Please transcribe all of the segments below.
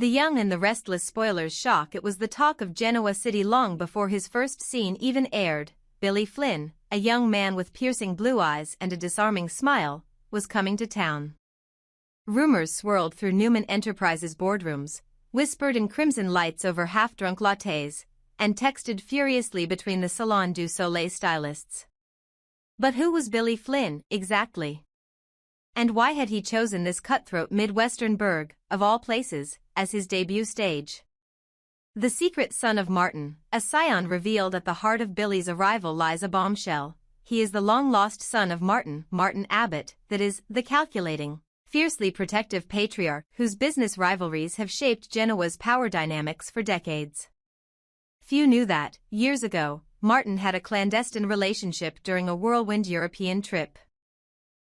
The young and the restless spoilers shock. It was the talk of Genoa City long before his first scene even aired. Billy Flynn, a young man with piercing blue eyes and a disarming smile, was coming to town. Rumors swirled through Newman Enterprises boardrooms, whispered in crimson lights over half-drunk lattes, and texted furiously between the Salon du Soleil stylists. But who was Billy Flynn, exactly? And why had he chosen this cutthroat Midwestern burg, of all places, as his debut stage? The secret son of Martin, a scion revealed at the heart of Billy's arrival lies a bombshell. He is the long-lost son of Martin Abbott, that is, the calculating, fiercely protective patriarch whose business rivalries have shaped Genoa's power dynamics for decades. Few knew that, years ago, Martin had a clandestine relationship during a whirlwind European trip.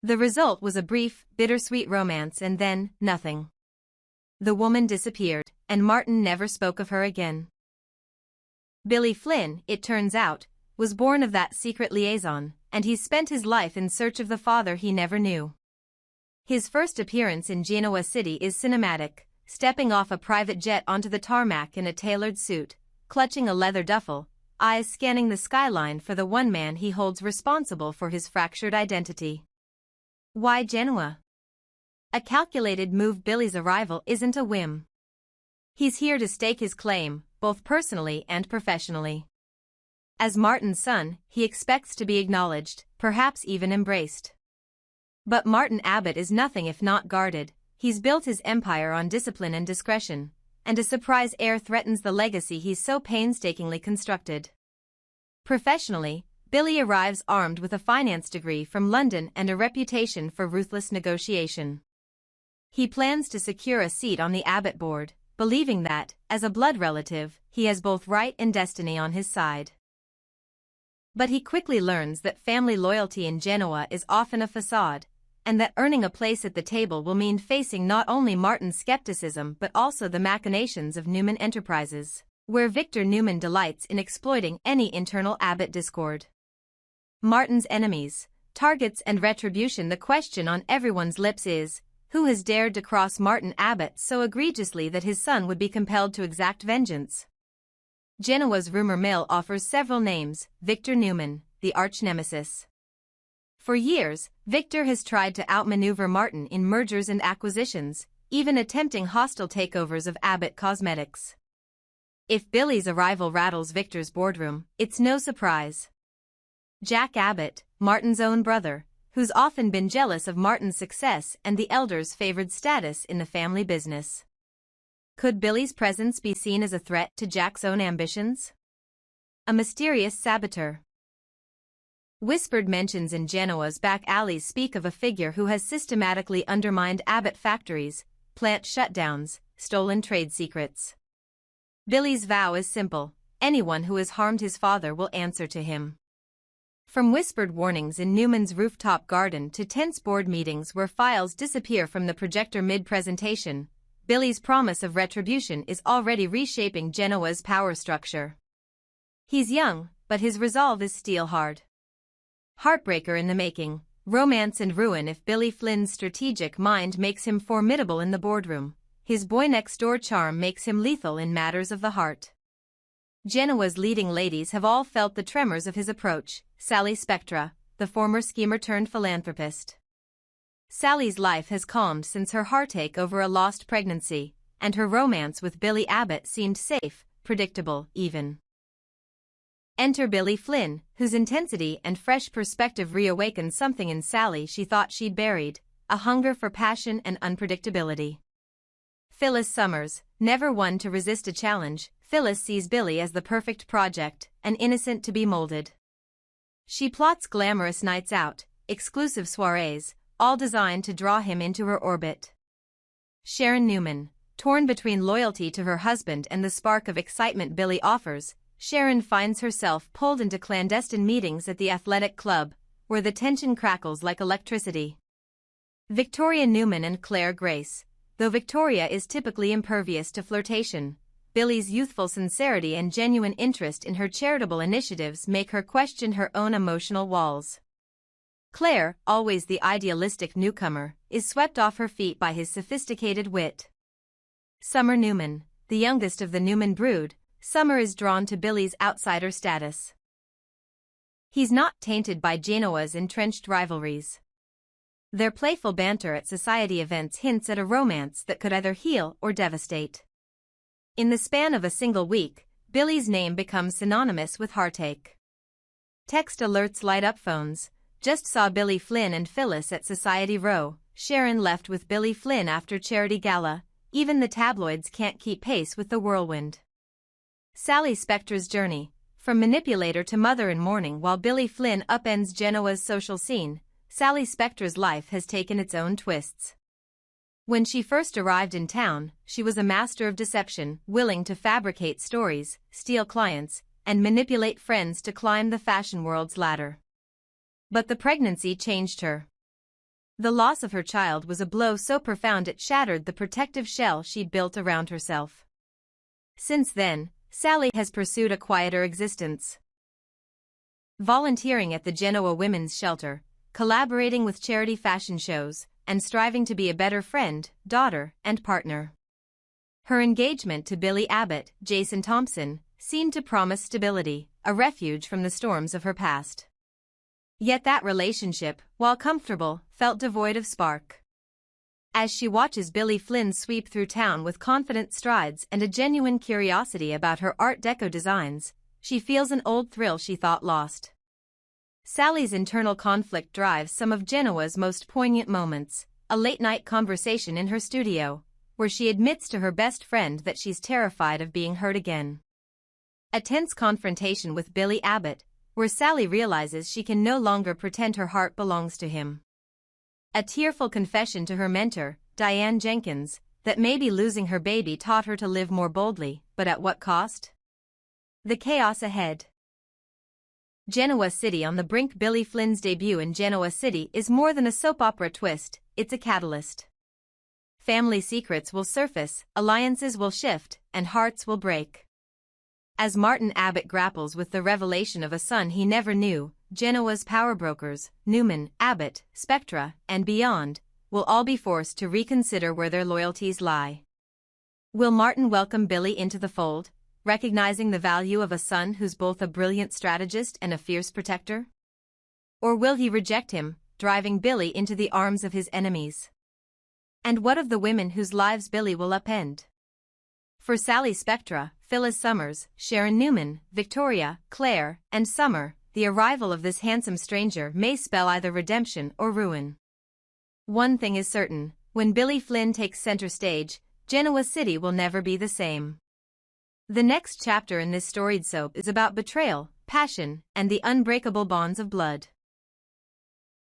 The result was a brief, bittersweet romance and then, nothing. The woman disappeared, and Martin never spoke of her again. Billy Flynn, it turns out, was born of that secret liaison, and he spent his life in search of the father he never knew. His first appearance in Genoa City is cinematic, stepping off a private jet onto the tarmac in a tailored suit, clutching a leather duffel, eyes scanning the skyline for the one man he holds responsible for his fractured identity. Why Genoa? A calculated move. Billy's arrival isn't a whim. He's here to stake his claim, both personally and professionally. As Martin's son, he expects to be acknowledged, perhaps even embraced. But Martin Abbott is nothing if not guarded. He's built his empire on discipline and discretion, and a surprise heir threatens the legacy he's so painstakingly constructed. Professionally, Billy arrives armed with a finance degree from London and a reputation for ruthless negotiation. He plans to secure a seat on the Abbott board, believing that, as a blood relative, he has both right and destiny on his side. But he quickly learns that family loyalty in Genoa is often a facade, and that earning a place at the table will mean facing not only Martin's skepticism but also the machinations of Newman Enterprises, where Victor Newman delights in exploiting any internal Abbott discord. Martin's enemies, targets and retribution. The question on everyone's lips is, who has dared to cross Martin Abbott so egregiously that his son would be compelled to exact vengeance? Genoa's rumor mill offers several names. Victor Newman, the arch-nemesis. For years, Victor has tried to outmaneuver Martin in mergers and acquisitions, even attempting hostile takeovers of Abbott Cosmetics. If Billy's arrival rattles Victor's boardroom, it's no surprise. Jack Abbott, Martin's own brother, who's often been jealous of Martin's success and the elder's favored status in the family business. Could Billy's presence be seen as a threat to Jack's own ambitions? A mysterious saboteur. Whispered mentions in Genoa's back alleys speak of a figure who has systematically undermined Abbott factories, plant shutdowns, stolen trade secrets. Billy's vow is simple: anyone who has harmed his father will answer to him. From whispered warnings in Newman's rooftop garden to tense board meetings where files disappear from the projector mid-presentation, Billy's promise of retribution is already reshaping Genoa's power structure. He's young, but his resolve is steel-hard. Heartbreaker in the making, romance and ruin. If Billy Flynn's strategic mind makes him formidable in the boardroom, his boy-next-door charm makes him lethal in matters of the heart. Genoa's leading ladies have all felt the tremors of his approach. Sally Spectra, the former schemer-turned-philanthropist. Sally's life has calmed since her heartache over a lost pregnancy, and her romance with Billy Abbott seemed safe, predictable, even. Enter Billy Flynn, whose intensity and fresh perspective reawakened something in Sally she thought she'd buried, a hunger for passion and unpredictability. Phyllis Summers, never one to resist a challenge, Phyllis sees Billy as the perfect project, an innocent to be molded. She plots glamorous nights out, exclusive soirees, all designed to draw him into her orbit. Sharon Newman, torn between loyalty to her husband and the spark of excitement Billy offers, Sharon finds herself pulled into clandestine meetings at the athletic club, where the tension crackles like electricity. Victoria Newman and Claire Grace, though Victoria is typically impervious to flirtation, Billy's youthful sincerity and genuine interest in her charitable initiatives make her question her own emotional walls. Claire, always the idealistic newcomer, is swept off her feet by his sophisticated wit. Summer Newman, the youngest of the Newman brood, Summer is drawn to Billy's outsider status. He's not tainted by Genoa's entrenched rivalries. Their playful banter at society events hints at a romance that could either heal or devastate. In the span of a single week, Billy's name becomes synonymous with heartache. Text alerts light up phones. Just saw Billy Flynn and Phyllis at Society Row. Sharon left with Billy Flynn after charity gala. Even the tabloids can't keep pace with the whirlwind. Sally Spectra's journey, from manipulator to mother-in-mourning. While Billy Flynn upends Genoa's social scene, Sally Spectra's life has taken its own twists. When she first arrived in town, she was a master of deception, willing to fabricate stories, steal clients, and manipulate friends to climb the fashion world's ladder. But the pregnancy changed her. The loss of her child was a blow so profound it shattered the protective shell she'd built around herself. Since then, Sally has pursued a quieter existence. Volunteering at the Genoa Women's Shelter, collaborating with charity fashion shows, and striving to be a better friend, daughter, and partner. Her engagement to Billy Abbott, Jason Thompson, seemed to promise stability, a refuge from the storms of her past. Yet that relationship, while comfortable, felt devoid of spark. As she watches Billy Flynn sweep through town with confident strides and a genuine curiosity about her Art Deco designs, she feels an old thrill she thought lost. Sally's internal conflict drives some of Genoa's most poignant moments, a late-night conversation in her studio, where she admits to her best friend that she's terrified of being hurt again. A tense confrontation with Billy Abbott, where Sally realizes she can no longer pretend her heart belongs to him. A tearful confession to her mentor, Diane Jenkins, that maybe losing her baby taught her to live more boldly, but at what cost? The chaos ahead. Genoa City on the brink. Billy Flynn's debut in Genoa City is more than a soap opera twist, it's a catalyst. Family secrets will surface, alliances will shift, and hearts will break. As Martin Abbott grapples with the revelation of a son he never knew, Genoa's power brokers, Newman, Abbott, Spectra, and beyond, will all be forced to reconsider where their loyalties lie. Will Martin welcome Billy into the fold, recognizing the value of a son who's both a brilliant strategist and a fierce protector? Or will he reject him, driving Billy into the arms of his enemies? And what of the women whose lives Billy will upend? For Sally Spectra, Phyllis Summers, Sharon Newman, Victoria, Claire, and Summer, the arrival of this handsome stranger may spell either redemption or ruin. One thing is certain, when Billy Flynn takes center stage, Genoa City will never be the same. The next chapter in this storied soap is about betrayal, passion, and the unbreakable bonds of blood.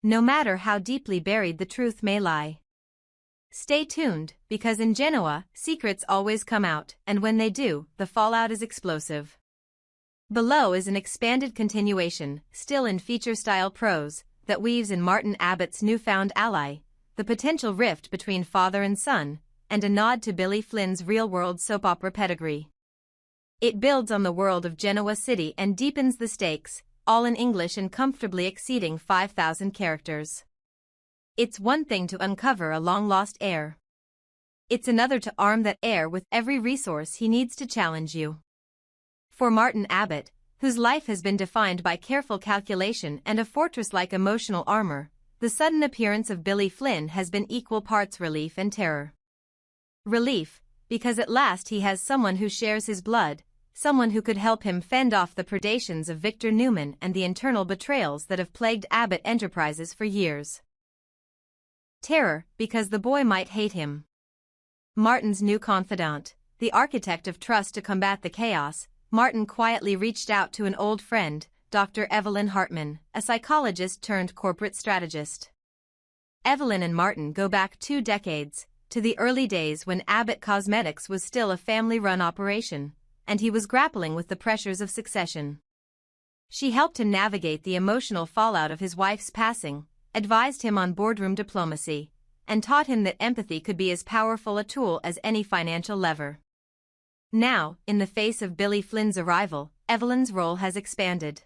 No matter how deeply buried the truth may lie. Stay tuned, because in Genoa, secrets always come out, and when they do, the fallout is explosive. Below is an expanded continuation, still in feature-style prose, that weaves in Martin Abbott's newfound ally, the potential rift between father and son, and a nod to Billy Flynn's real-world soap opera pedigree. It builds on the world of Genoa City and deepens the stakes, all in English and comfortably exceeding 5,000 characters. It's one thing to uncover a long-lost heir. It's another to arm that heir with every resource he needs to challenge you. For Martin Abbott, whose life has been defined by careful calculation and a fortress-like emotional armor, the sudden appearance of Billy Flynn has been equal parts relief and terror. Relief, because at last he has someone who shares his blood, someone who could help him fend off the predations of Victor Newman and the internal betrayals that have plagued Abbott Enterprises for years. Terror, because the boy might hate him. Martin's new confidant, the architect of trust to combat the chaos, Martin quietly reached out to an old friend, Dr. Evelyn Hartman, a psychologist turned corporate strategist. Evelyn and Martin go back 2 decades, to the early days when Abbott Cosmetics was still a family-run operation, and he was grappling with the pressures of succession. She helped him navigate the emotional fallout of his wife's passing, advised him on boardroom diplomacy, and taught him that empathy could be as powerful a tool as any financial lever. Now, in the face of Billy Flynn's arrival, Evelyn's role has expanded.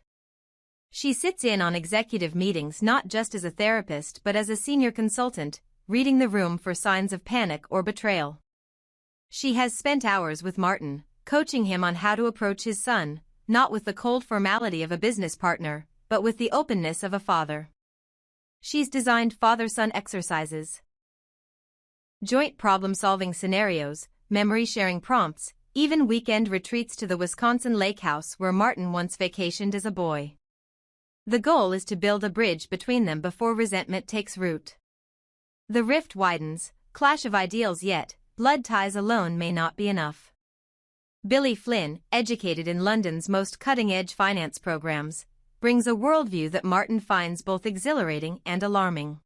She sits in on executive meetings not just as a therapist but as a senior consultant, reading the room for signs of panic or betrayal. She has spent hours with Martin, coaching him on how to approach his son, not with the cold formality of a business partner, but with the openness of a father. She's designed father-son exercises, joint problem-solving scenarios, memory-sharing prompts, even weekend retreats to the Wisconsin lake house where Martin once vacationed as a boy. The goal is to build a bridge between them before resentment takes root. The rift widens, clash of ideals, yet blood ties alone may not be enough. Billy Flynn, educated in London's most cutting-edge finance programs, brings a worldview that Martin finds both exhilarating and alarming.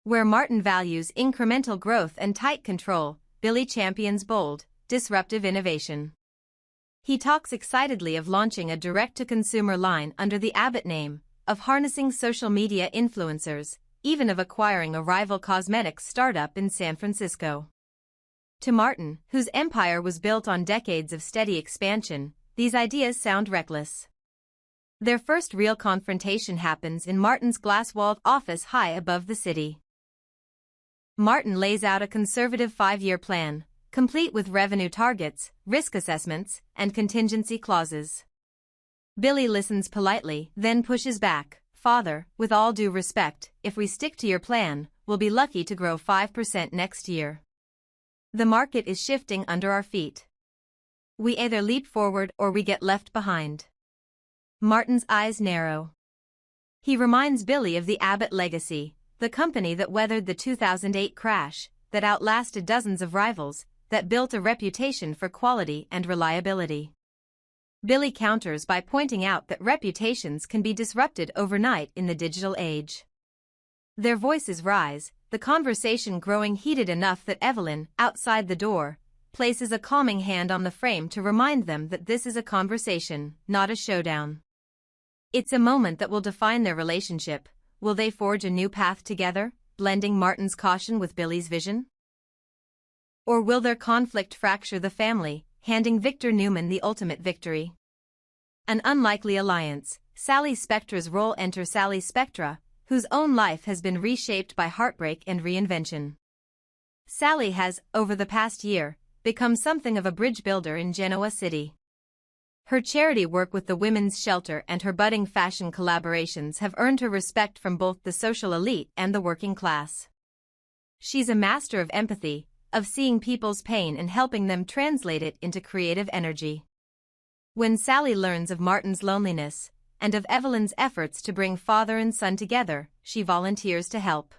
Where Martin values incremental growth and tight control, Billy champions bold, disruptive innovation. He talks excitedly of launching a direct-to-consumer line under the Abbott name, of harnessing social media influencers, even of acquiring a rival cosmetics startup in San Francisco. To Martin, whose empire was built on decades of steady expansion, these ideas sound reckless. Their first real confrontation happens in Martin's glass-walled office high above the city. Martin lays out a conservative 5-year plan, complete with revenue targets, risk assessments, and contingency clauses. Billy listens politely, then pushes back. "Father, with all due respect, if we stick to your plan, we'll be lucky to grow 5% next year. The market is shifting under our feet. We either leap forward or we get left behind." Martin's eyes narrow. He reminds Billy of the Abbott legacy, the company that weathered the 2008 crash, that outlasted dozens of rivals, that built a reputation for quality and reliability. Billy counters by pointing out that reputations can be disrupted overnight in the digital age. Their voices rise, the conversation growing heated enough that Evelyn, outside the door, places a calming hand on the frame to remind them that this is a conversation, not a showdown. It's a moment that will define their relationship. Will they forge a new path together, blending Martin's caution with Billy's vision? Or will their conflict fracture the family, handing Victor Newman the ultimate victory? An unlikely alliance. Sally Spectra's role. Enter Sally Spectra, whose own life has been reshaped by heartbreak and reinvention. Sally has, over the past year, become something of a bridge builder in Genoa City. Her charity work with the Women's Shelter and her budding fashion collaborations have earned her respect from both the social elite and the working class. She's a master of empathy, of seeing people's pain and helping them translate it into creative energy. When Sally learns of Martin's loneliness, and of Evelyn's efforts to bring father and son together, she volunteers to help.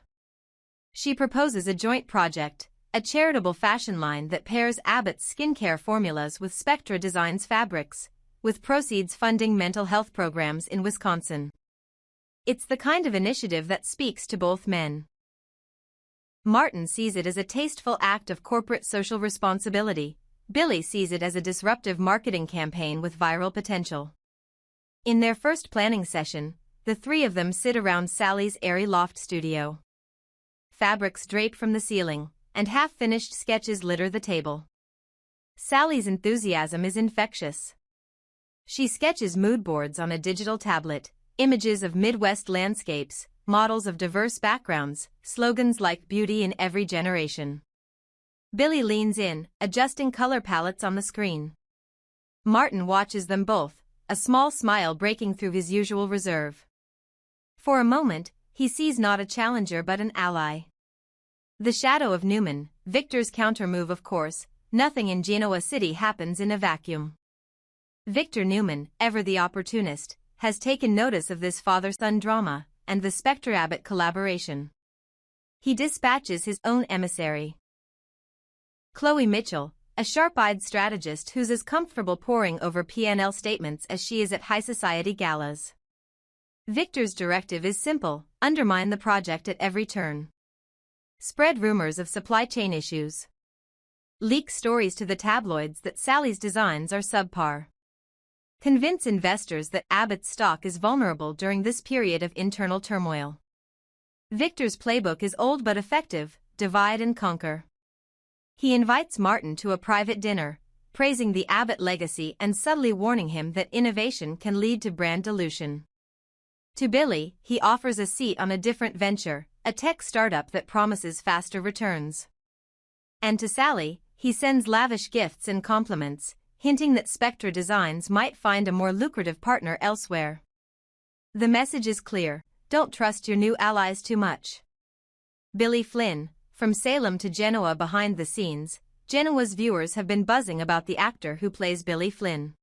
She proposes a joint project, a charitable fashion line that pairs Abbott's skincare formulas with Spectra Designs fabrics, with proceeds funding mental health programs in Wisconsin. It's the kind of initiative that speaks to both men. Martin sees it as a tasteful act of corporate social responsibility. Billy sees it as a disruptive marketing campaign with viral potential. In their first planning session, the three of them sit around Sally's airy loft studio. Fabrics drape from the ceiling, and half-finished sketches litter the table. Sally's enthusiasm is infectious. She sketches mood boards on a digital tablet, images of Midwest landscapes, models of diverse backgrounds, slogans like "beauty in every generation." Billy leans in, adjusting color palettes on the screen. Martin watches them both, a small smile breaking through his usual reserve. For a moment, he sees not a challenger but an ally. The shadow of Newman, Victor's countermove. Of course, nothing in Genoa City happens in a vacuum. Victor Newman, ever the opportunist, has taken notice of this father-son drama, and the Spectra-Abbott collaboration. He dispatches his own emissary, Chloe Mitchell, a sharp-eyed strategist who's as comfortable poring over P&L statements as she is at high society galas. Victor's directive is simple: undermine the project at every turn. Spread rumors of supply chain issues. Leak stories to the tabloids that Sally's designs are subpar. Convince investors that Abbott's stock is vulnerable during this period of internal turmoil. Victor's playbook is old but effective: divide and conquer. He invites Martin to a private dinner, praising the Abbott legacy and subtly warning him that innovation can lead to brand dilution. To Billy, he offers a seat on a different venture, a tech startup that promises faster returns. And to Sally, he sends lavish gifts and compliments, hinting that Spectre Designs might find a more lucrative partner elsewhere. The message is clear: don't trust your new allies too much. Billy Flynn, from Salem to Genoa. Behind the scenes, Genoa's viewers have been buzzing about the actor who plays Billy Flynn.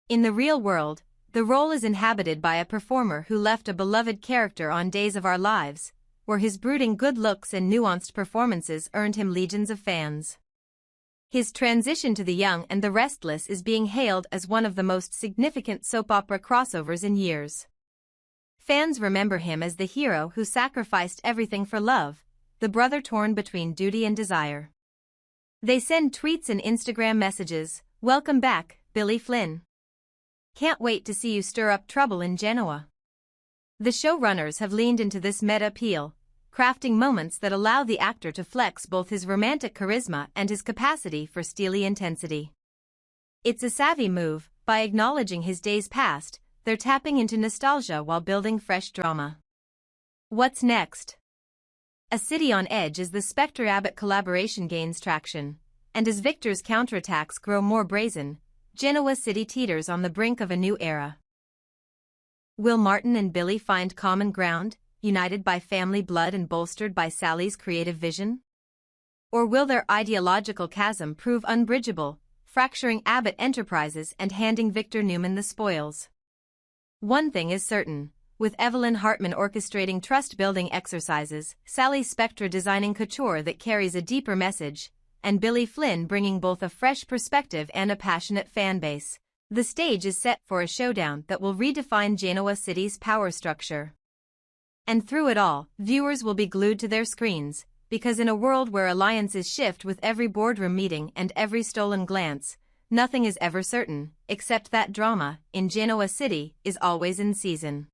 In the real world, the role is inhabited by a performer who left a beloved character on Days of Our Lives, where his brooding good looks and nuanced performances earned him legions of fans. His transition to The Young and the Restless is being hailed as one of the most significant soap opera crossovers in years. Fans remember him as the hero who sacrificed everything for love, the brother torn between duty and desire. They send tweets and Instagram messages: "Welcome back, Billy Flynn. Can't wait to see you stir up trouble in Genoa." The showrunners have leaned into this meta appeal, crafting moments that allow the actor to flex both his romantic charisma and his capacity for steely intensity. It's a savvy move. By acknowledging his days past, they're tapping into nostalgia while building fresh drama. What's next? A city on edge as the Spectre-Abbott collaboration gains traction, and as Victor's counterattacks grow more brazen, Genoa City teeters on the brink of a new era. Will Martin and Billy find common ground, united by family blood and bolstered by Sally's creative vision? Or will their ideological chasm prove unbridgeable, fracturing Abbott Enterprises and handing Victor Newman the spoils? One thing is certain: with Evelyn Hartman orchestrating trust-building exercises, Sally Spectre designing couture that carries a deeper message, and Billy Flynn bringing both a fresh perspective and a passionate fanbase, the stage is set for a showdown that will redefine Genoa City's power structure. And through it all, viewers will be glued to their screens, because in a world where alliances shift with every boardroom meeting and every stolen glance, nothing is ever certain, except that drama, in Genoa City, is always in season.